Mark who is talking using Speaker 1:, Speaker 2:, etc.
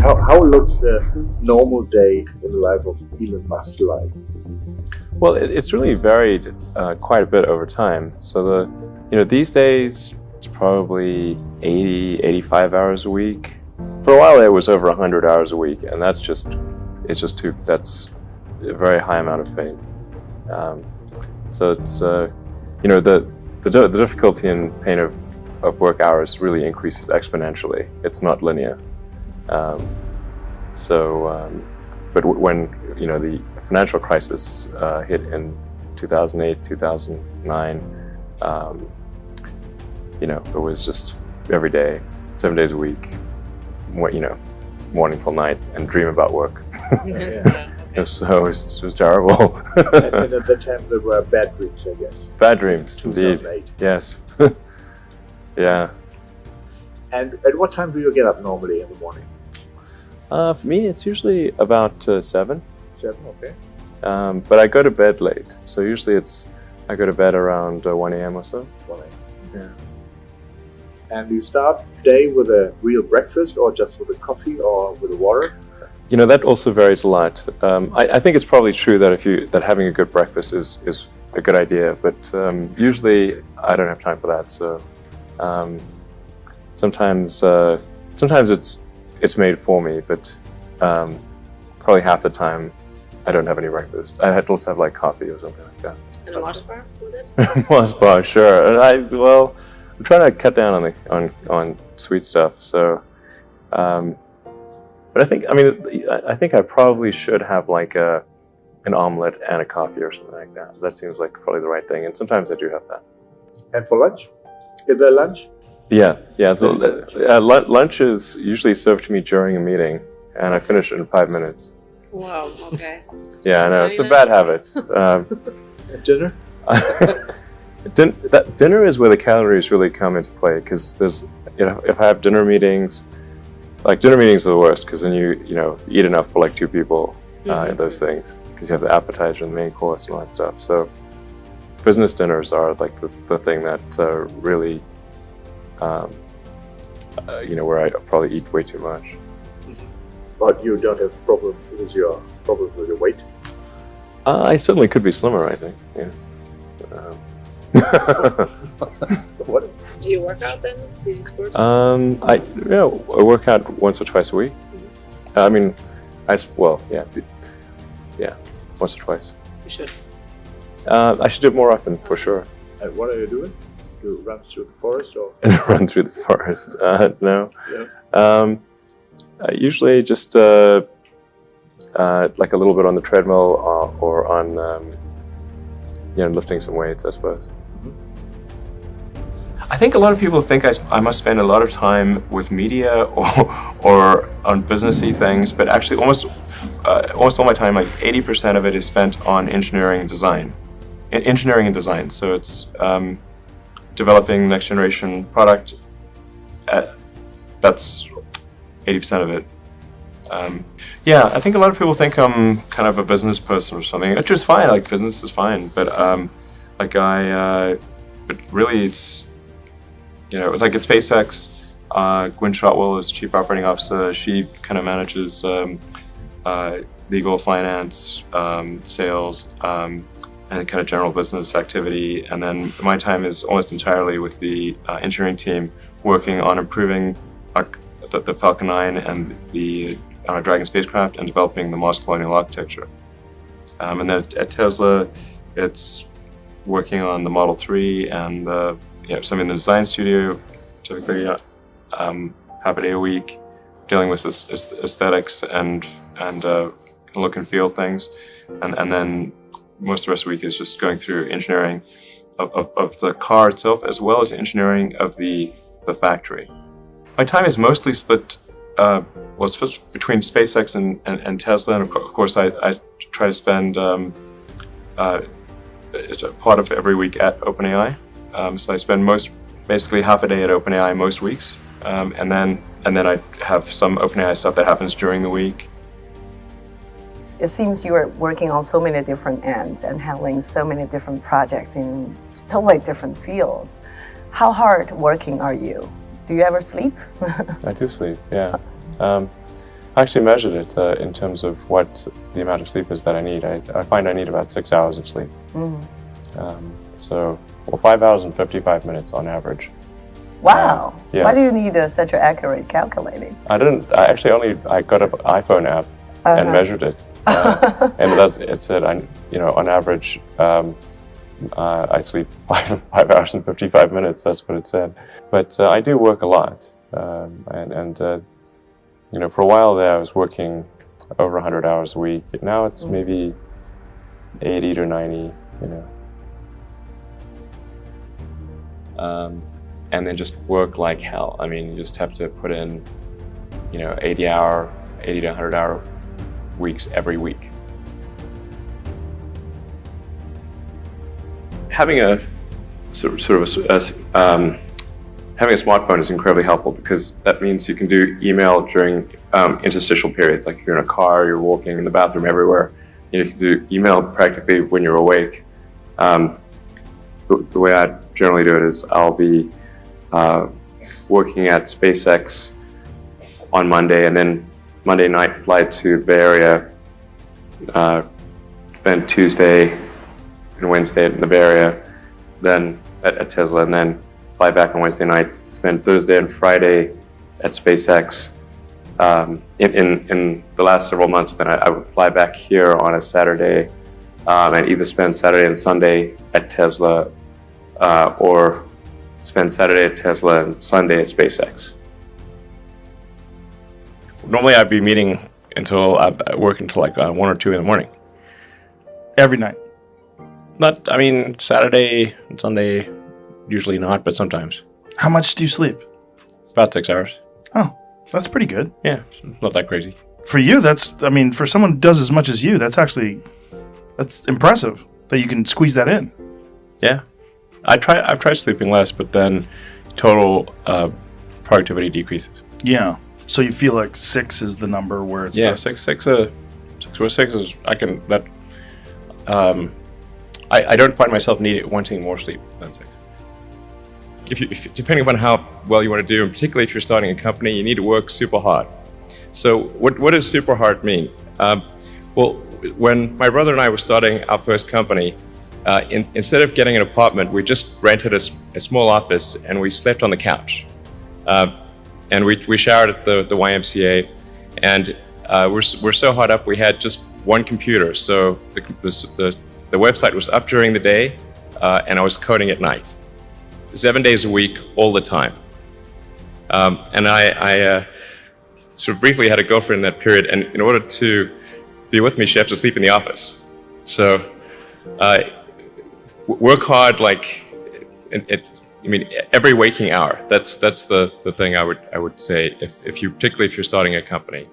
Speaker 1: How looks a normal day in the life of Elon Musk like?
Speaker 2: Well, it's really varied quite a bit over time. So these days it's probably 80, 85 hours a week. For a while it was over 100 hours a week, and that's a very high amount of pain. So it's the difficulty and pain of work hours really increases exponentially. It's not linear. But when the financial crisis hit in 2008, 2009, it was just every day, 7 days a week, morning till night, and dream about work.
Speaker 1: Yeah.
Speaker 2: So it was terrible.
Speaker 1: And at the time there were bad dreams, I guess.
Speaker 2: Bad dreams, indeed.
Speaker 1: 2008.
Speaker 2: Yes. Yeah.
Speaker 1: And at what time do you get up normally in the morning?
Speaker 2: For me, it's usually about 7.
Speaker 1: 7, okay.
Speaker 2: But I go to bed late, so usually I go to bed around 1 a.m. or so.
Speaker 1: 1 a.m.
Speaker 2: Yeah.
Speaker 1: And you start the day with a real breakfast, or just with a coffee, or with a water?
Speaker 2: That also varies a lot. I think it's probably true that having a good breakfast is a good idea, but usually I don't have time for that. So sometimes it's made for me, but probably half the time I don't have any breakfast. I had to also have like coffee or something like that.
Speaker 3: And a Mars bar with it?
Speaker 2: Mars bar, sure. And I'm trying to cut down on sweet stuff. So, but I think I probably should have like an omelet and a coffee or something like that. That seems like probably the right thing. And sometimes I do have that.
Speaker 1: And for lunch? Is there lunch?
Speaker 2: Yeah. Lunch is usually served to me during a meeting, and I finish it in 5 minutes.
Speaker 3: Wow, okay.
Speaker 2: Yeah, I know, it's a bad habit.
Speaker 1: Dinner?
Speaker 2: Dinner is where the calories really come into play, because there's, if I have dinner meetings are the worst, because then you eat enough for like 2 people in those things, because you have the appetizer and the main course and all that stuff. So business dinners are like the thing that really, where I probably eat way too much.
Speaker 1: But you don't have problems with your weight?
Speaker 2: I certainly could be slimmer, I think. Yeah.
Speaker 1: What?
Speaker 3: Do you work out then? Do you do sports?
Speaker 2: I work out once or twice a week. Once or twice.
Speaker 3: You should.
Speaker 2: I should do it more often, for sure.
Speaker 1: And what are you doing? Do you run through the forest or?
Speaker 2: Run through the forest? No.
Speaker 1: Yeah.
Speaker 2: Usually just like a little bit on the treadmill or on lifting some weights, I suppose. I think a lot of people think I must spend a lot of time with media or on businessy things, but actually almost all my time, like 80% of it is spent on engineering and design. So it's developing next generation product. That's 80% of it. I think a lot of people think I'm kind of a business person or something, which is fine. Like business is fine, but but really it's like at SpaceX. Gwynne Shotwell is Chief Operating Officer. She kind of manages legal, finance, sales, and kind of general business activity. And then my time is almost entirely with the engineering team, working on improving the Falcon 9 and the Dragon spacecraft, and developing the Mars colonial architecture. And then at Tesla, it's working on the Model 3 and some in the design studio, typically half a day a week, dealing with aesthetics and look and feel things, and then most of the rest of the week is just going through engineering of the car itself, as well as engineering of the factory. My time is mostly split. It's split between SpaceX and Tesla, and of course I try to spend it's a part of every week at OpenAI. So I spend basically half a day at OpenAI most weeks, and then I have some OpenAI stuff that happens during the week.
Speaker 4: It seems you are working on so many different ends and handling so many different projects in totally different fields. How hard working are you? Do you ever sleep?
Speaker 2: I do sleep, yeah. I actually measured it in terms of what the amount of sleep is that I need. I find I need about 6 hours of sleep. So, 5 hours and 55 minutes on average.
Speaker 4: Wow.
Speaker 2: Yes.
Speaker 4: Why do you need such an accurate calculating?
Speaker 2: I got an iPhone app and measured it. And it said, on average, I sleep 5 hours and 55 minutes. That's what it said. But I do work a lot. For a while there, I was working over 100 hours a week. Now it's maybe 80 to 90, and then just work like hell. I mean, you just have to put in, 80 to 100 hour weeks every week. Having a having a smartphone is incredibly helpful because that means you can do email during interstitial periods, like you're in a car, you're walking in the bathroom, everywhere. You can do email practically when you're awake. The way I generally do it is I'll be working at SpaceX on Monday, and then Monday night flight to the Bay Area, spend Tuesday and Wednesday in the Bay Area, then at Tesla, and then fly back on Wednesday night, spend Thursday and Friday at SpaceX. In the last several months, then I would fly back here on a Saturday and either spend Saturday and Sunday at Tesla or spend Saturday at Tesla and Sunday at SpaceX. Normally I'd be meeting work until like 1 or 2 in the morning.
Speaker 5: Every night?
Speaker 2: Saturday and Sunday, usually not, but sometimes.
Speaker 5: How much do you sleep?
Speaker 2: About 6 hours.
Speaker 5: Oh, that's pretty good.
Speaker 2: Yeah, it's not that crazy.
Speaker 5: For you, for someone who does as much as you, that's impressive that you can squeeze that in.
Speaker 2: Yeah. I've tried sleeping less, but then total productivity decreases.
Speaker 5: Yeah. So you feel like 6 is the number where it's...
Speaker 2: Yeah, six is, I don't find myself wanting more sleep than 6. If depending upon how well you want to do, and particularly if you're starting a company, you need to work super hard. So what does super hard mean? When my brother and I were starting our first company, instead of getting an apartment, we just rented a small office and we slept on the couch. And we showered at the YMCA, and we're so hot up we had just one computer. So the website was up during the day, and I was coding at night, 7 days a week, all the time. And I sort of briefly had a girlfriend in that period, and in order to be with me, she had to sleep in the office. So work hard, every waking hour. That's the thing I would say particularly if you're starting a company.